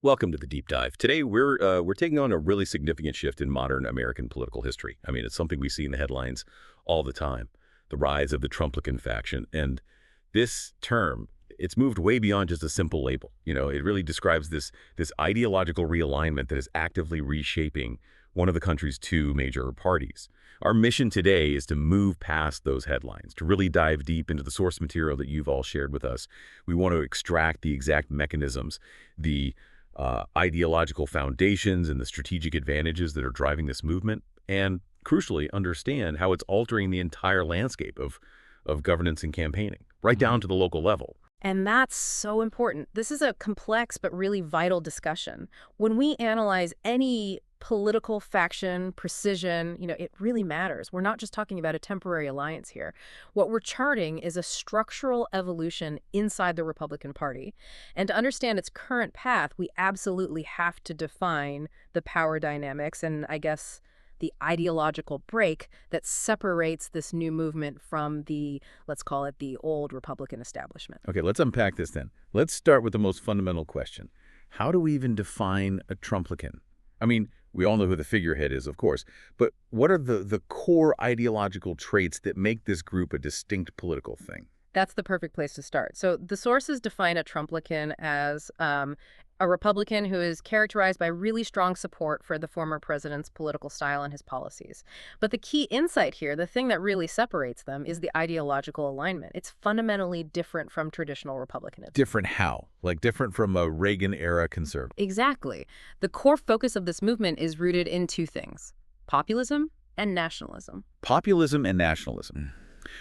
Welcome to the deep dive. Today we're taking on a really significant shift in modern American political history. I mean, it's something we see in the headlines all the time. The rise of the Trumplican faction, and this term, it's moved way beyond just a simple label. It really describes this ideological realignment that is actively reshaping one of the country's two major parties. Our mission today is to move past those headlines, to really dive deep into the source material that you've all shared with us. We want to extract the exact mechanisms, the ideological foundations and the strategic advantages that are driving this movement, and crucially, understand how it's altering the entire landscape of governance and campaigning, right down to the local level. And that's so important. This is a complex but really vital discussion. When we analyze any political faction, precision, it really matters. We're not just talking about a temporary alliance here. What we're charting is a structural evolution inside the Republican Party. And to understand its current path, we absolutely have to define the power dynamics and, I guess, the ideological break that separates this new movement from the, let's call it, the old Republican establishment. Okay, let's unpack this then. Let's start with the most fundamental question. How do we even define a Trumplican? I mean, we all know who the figurehead is, of course, but what are the core ideological traits that make this group a distinct political thing? That's the perfect place to start. So the sources define a Trumplican as a Republican who is characterized by really strong support for the former president's political style and his policies. But the key insight here, the thing that really separates them, is the ideological alignment. It's fundamentally different from traditional Republicanism. Different how? Like different from a Reagan-era conservative? Exactly. The core focus of this movement is rooted in two things: populism and nationalism. Populism and nationalism.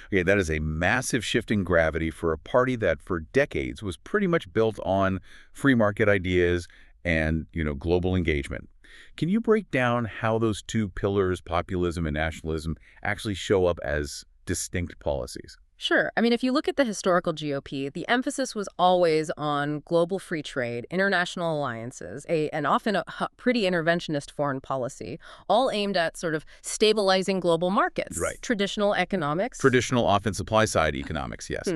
Okay, that is a massive shift in gravity for a party that for decades was pretty much built on free market ideas and, global engagement. Can you break down how those two pillars, populism and nationalism, actually show up as distinct policies? Sure. I mean, if you look at the historical GOP, the emphasis was always on global free trade, international alliances, and often a pretty interventionist foreign policy, all aimed at sort of stabilizing global markets. Right. Traditional economics. Traditional often supply-side economics, yes.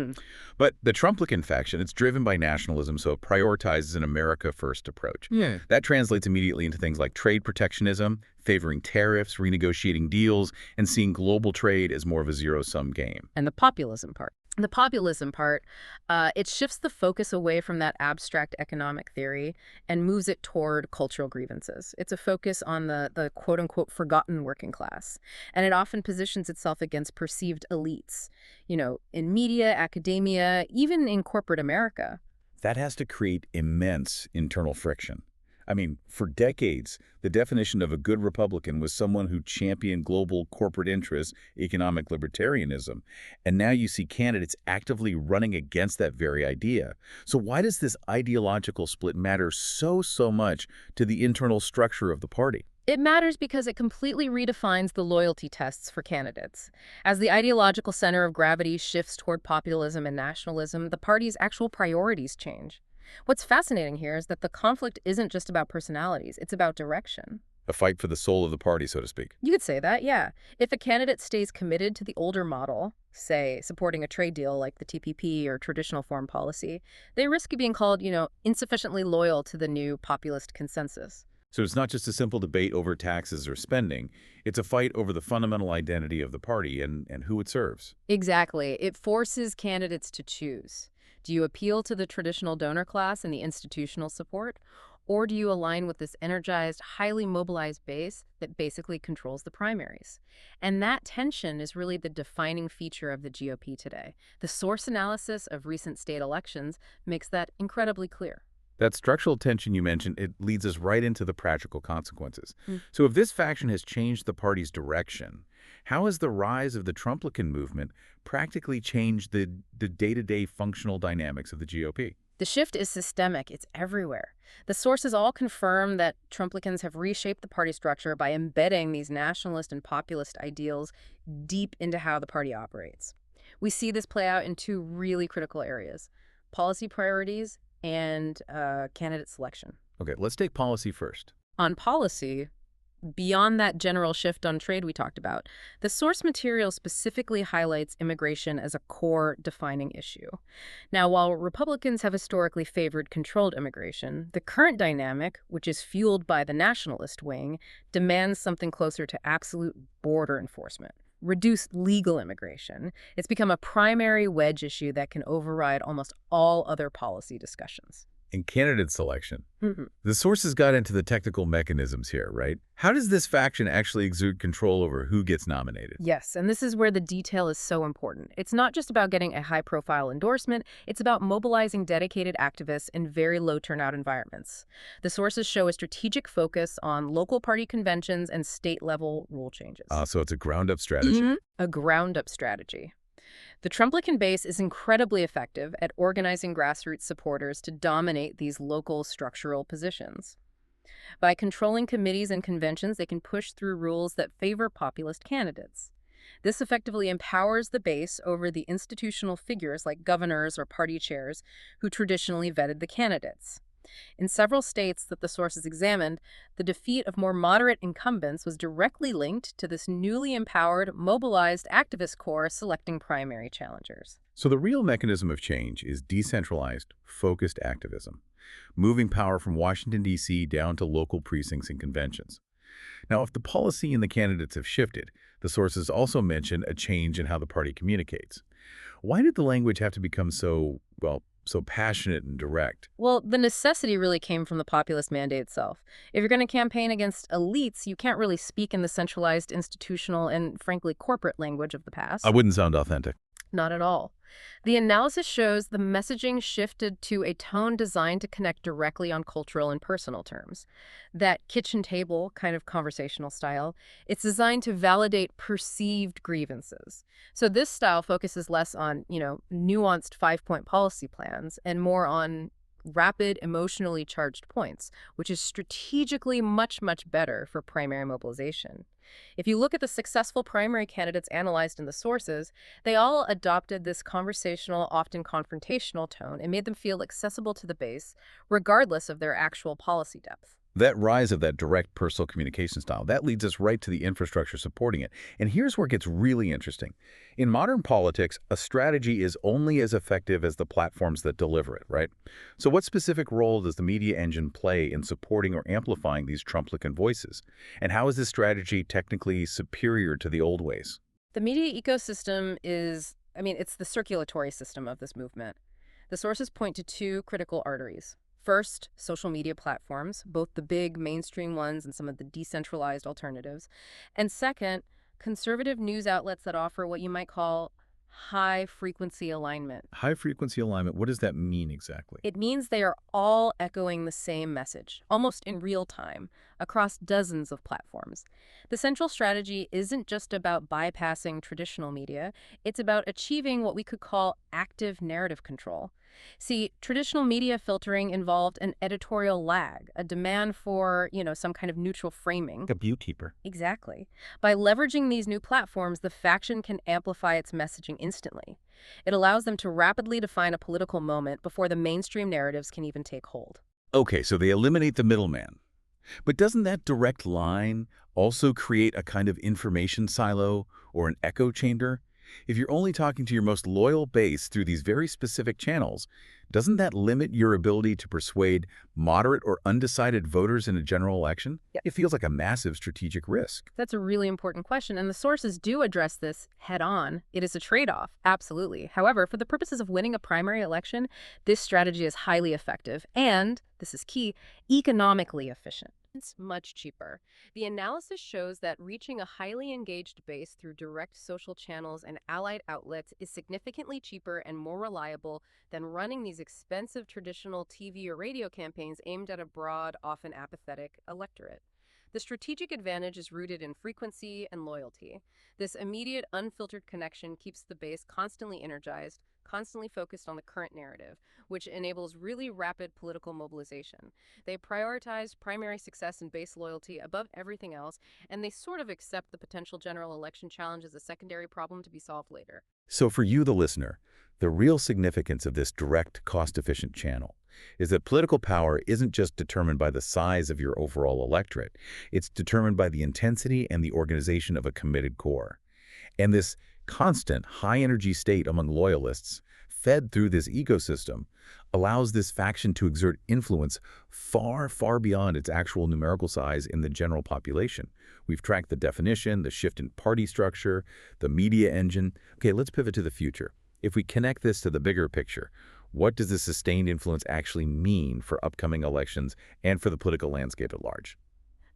But the Trumplican faction, it's driven by nationalism, so it prioritizes an America-first approach. Yeah. That translates immediately into things like trade protectionism, favoring tariffs, renegotiating deals, and seeing global trade as more of a zero-sum game. And the populism part. The populism part, it shifts the focus away from that abstract economic theory and moves it toward cultural grievances. It's a focus on the quote-unquote forgotten working class. And it often positions itself against perceived elites, in media, academia, even in corporate America. That has to create immense internal friction. I mean, for decades, the definition of a good Republican was someone who championed global corporate interests, economic libertarianism. And now you see candidates actively running against that very idea. So why does this ideological split matter so much to the internal structure of the party? It matters because it completely redefines the loyalty tests for candidates. As the ideological center of gravity shifts toward populism and nationalism, the party's actual priorities change. What's fascinating here is that the conflict isn't just about personalities, it's about direction. A fight for the soul of the party, so to speak. You could say that, yeah. If a candidate stays committed to the older model, say, supporting a trade deal like the TPP or traditional foreign policy, they risk being called, insufficiently loyal to the new populist consensus. So it's not just a simple debate over taxes or spending. It's a fight over the fundamental identity of the party and who it serves. Exactly. It forces candidates to choose. Do you appeal to the traditional donor class and the institutional support? Or do you align with this energized, highly mobilized base that basically controls the primaries? And that tension is really the defining feature of the GOP today. The source analysis of recent state elections makes that incredibly clear. That structural tension you mentioned, it leads us right into the practical consequences. So if this faction has changed the party's direction, how has the rise of the Trumplican movement practically changed the day-to-day functional dynamics of the GOP? The shift is systemic. It's everywhere. The sources all confirm that Trumplicans have reshaped the party structure by embedding these nationalist and populist ideals deep into how the party operates. We see this play out in two really critical areas: policy priorities and candidate selection. Okay, let's take policy first. On policy, Beyond that general shift on trade we talked about, the source material specifically highlights immigration as a core defining issue. Now, while Republicans have historically favored controlled immigration, the current dynamic, which is fueled by the nationalist wing, demands something closer to absolute border enforcement. Reduce legal immigration. It's become a primary wedge issue that can override almost all other policy discussions. In candidate selection, the sources got into the technical mechanisms here, right? How does this faction actually exert control over who gets nominated? Yes, and this is where the detail is so important. It's not just about getting a high-profile endorsement, it's about mobilizing dedicated activists in very low-turnout environments. The sources show a strategic focus on local party conventions and state-level rule changes. So it's a ground-up strategy. A ground-up strategy. The Trumplican base is incredibly effective at organizing grassroots supporters to dominate these local structural positions. By controlling committees and conventions, they can push through rules that favor populist candidates. This effectively empowers the base over the institutional figures like governors or party chairs who traditionally vetted the candidates. In several states that the sources examined, the defeat of more moderate incumbents was directly linked to this newly empowered, mobilized activist corps selecting primary challengers. So the real mechanism of change is decentralized, focused activism, moving power from Washington, D.C. down to local precincts and conventions. Now, if the policy and the candidates have shifted, the sources also mention a change in how the party communicates. Why did the language have to become so passionate and direct? Well, the necessity really came from the populist mandate itself. If you're going to campaign against elites, you can't really speak in the centralized institutional and, frankly, corporate language of the past. I wouldn't sound authentic. Not at all. The analysis shows the messaging shifted to a tone designed to connect directly on cultural and personal terms. That kitchen table kind of conversational style, it's designed to validate perceived grievances. So this style focuses less on, nuanced five-point policy plans and more on rapid, emotionally charged points, which is strategically much, much better for primary mobilization. If you look at the successful primary candidates analyzed in the sources, they all adopted this conversational, often confrontational tone and made them feel accessible to the base, regardless of their actual policy depth. That rise of that direct personal communication style, that leads us right to the infrastructure supporting it. And here's where it gets really interesting. In modern politics, a strategy is only as effective as the platforms that deliver it, right? So what specific role does the media engine play in supporting or amplifying these Trumplican voices? And how is this strategy technically superior to the old ways? The media ecosystem is, it's the circulatory system of this movement. The sources point to two critical arteries. First, social media platforms, both the big mainstream ones and some of the decentralized alternatives. And second, conservative news outlets that offer what you might call high-frequency alignment. High-frequency alignment, what does that mean exactly? It means they are all echoing the same message, almost in real time, across dozens of platforms. The central strategy isn't just about bypassing traditional media, it's about achieving what we could call active narrative control. See, traditional media filtering involved an editorial lag, a demand for, some kind of neutral framing. A beautykeeper. Exactly. By leveraging these new platforms, the faction can amplify its messaging instantly. It allows them to rapidly define a political moment before the mainstream narratives can even take hold. Okay, so they eliminate the middleman. But doesn't that direct line also create a kind of information silo or an echo chamber? If you're only talking to your most loyal base through these very specific channels, doesn't that limit your ability to persuade moderate or undecided voters in a general election? Yep. It feels like a massive strategic risk. That's a really important question, and the sources do address this head-on. It is a trade-off, absolutely. However, for the purposes of winning a primary election, this strategy is highly effective and, this is key, economically efficient. It's much cheaper. The analysis shows that reaching a highly engaged base through direct social channels and allied outlets is significantly cheaper and more reliable than running these expensive traditional TV or radio campaigns aimed at a broad, often apathetic electorate. The strategic advantage is rooted in frequency and loyalty. This immediate, unfiltered connection keeps the base constantly energized, constantly focused on the current narrative, which enables really rapid political mobilization. They prioritize primary success and base loyalty above everything else, and they sort of accept the potential general election challenge as a secondary problem to be solved later. So for you, the listener, the real significance of this direct, cost-efficient channel is that political power isn't just determined by the size of your overall electorate. It's determined by the intensity and the organization of a committed core. And this constant, high-energy state among loyalists, fed through this ecosystem, allows this faction to exert influence far, far beyond its actual numerical size in the general population. We've tracked the definition, the shift in party structure, the media engine. Okay, let's pivot to the future. If we connect this to the bigger picture, what does this sustained influence actually mean for upcoming elections and for the political landscape at large?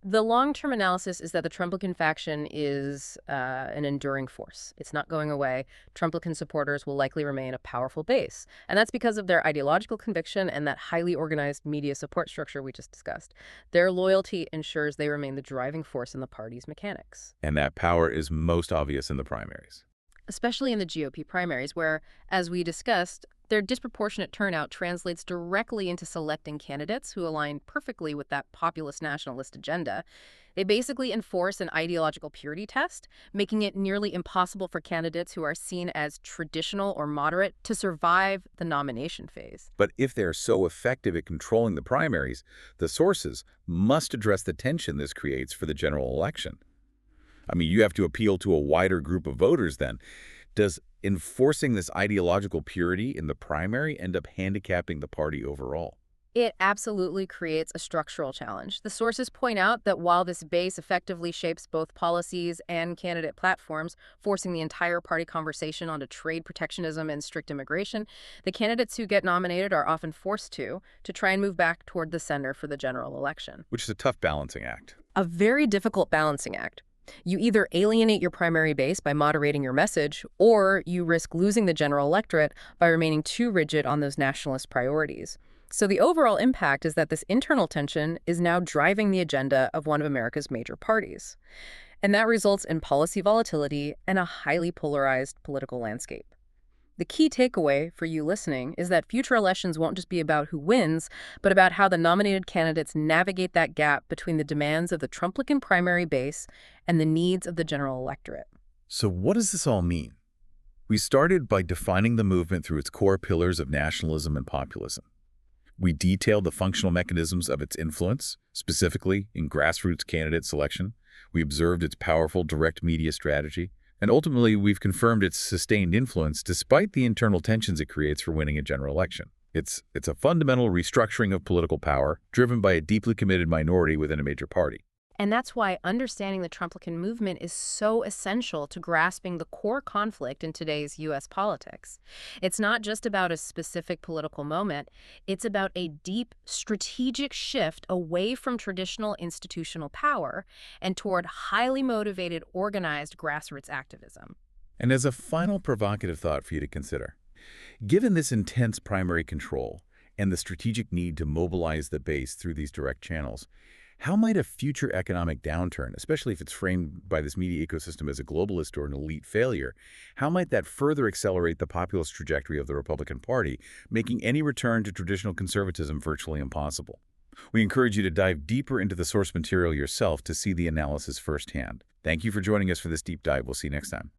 The long-term analysis is that the Trumplican faction is an enduring force. It's not going away. Trumplican supporters will likely remain a powerful base. And that's because of their ideological conviction and that highly organized media support structure we just discussed. Their loyalty ensures they remain the driving force in the party's mechanics. And that power is most obvious in the primaries. Especially in the GOP primaries, where, as we discussed, their disproportionate turnout translates directly into selecting candidates who align perfectly with that populist nationalist agenda. They basically enforce an ideological purity test, making it nearly impossible for candidates who are seen as traditional or moderate to survive the nomination phase. But if they're so effective at controlling the primaries, the sources must address the tension this creates for the general election. I mean, you have to appeal to a wider group of voters then. Does enforcing this ideological purity in the primary end up handicapping the party overall? It absolutely creates a structural challenge. The sources point out that while this base effectively shapes both policies and candidate platforms, forcing the entire party conversation onto trade protectionism and strict immigration, the candidates who get nominated are often forced to try and move back toward the center for the general election. Which is a tough balancing act. A very difficult balancing act. You either alienate your primary base by moderating your message, or you risk losing the general electorate by remaining too rigid on those nationalist priorities. So the overall impact is that this internal tension is now driving the agenda of one of America's major parties. And that results in policy volatility and a highly polarized political landscape. The key takeaway for you listening is that future elections won't just be about who wins, but about how the nominated candidates navigate that gap between the demands of the Trumplican primary base and the needs of the general electorate. So what does this all mean? We started by defining the movement through its core pillars of nationalism and populism. We detailed the functional mechanisms of its influence, specifically in grassroots candidate selection. We observed its powerful direct media strategy. And ultimately, we've confirmed its sustained influence despite the internal tensions it creates for winning a general election. It's a fundamental restructuring of political power driven by a deeply committed minority within a major party. And that's why understanding the Trumplican movement is so essential to grasping the core conflict in today's U.S. politics. It's not just about a specific political moment. It's about a deep strategic shift away from traditional institutional power and toward highly motivated, organized grassroots activism. And as a final provocative thought for you to consider, given this intense primary control and the strategic need to mobilize the base through these direct channels, how might a future economic downturn, especially if it's framed by this media ecosystem as a globalist or an elite failure, how might that further accelerate the populist trajectory of the Republican Party, making any return to traditional conservatism virtually impossible? We encourage you to dive deeper into the source material yourself to see the analysis firsthand. Thank you for joining us for this deep dive. We'll see you next time.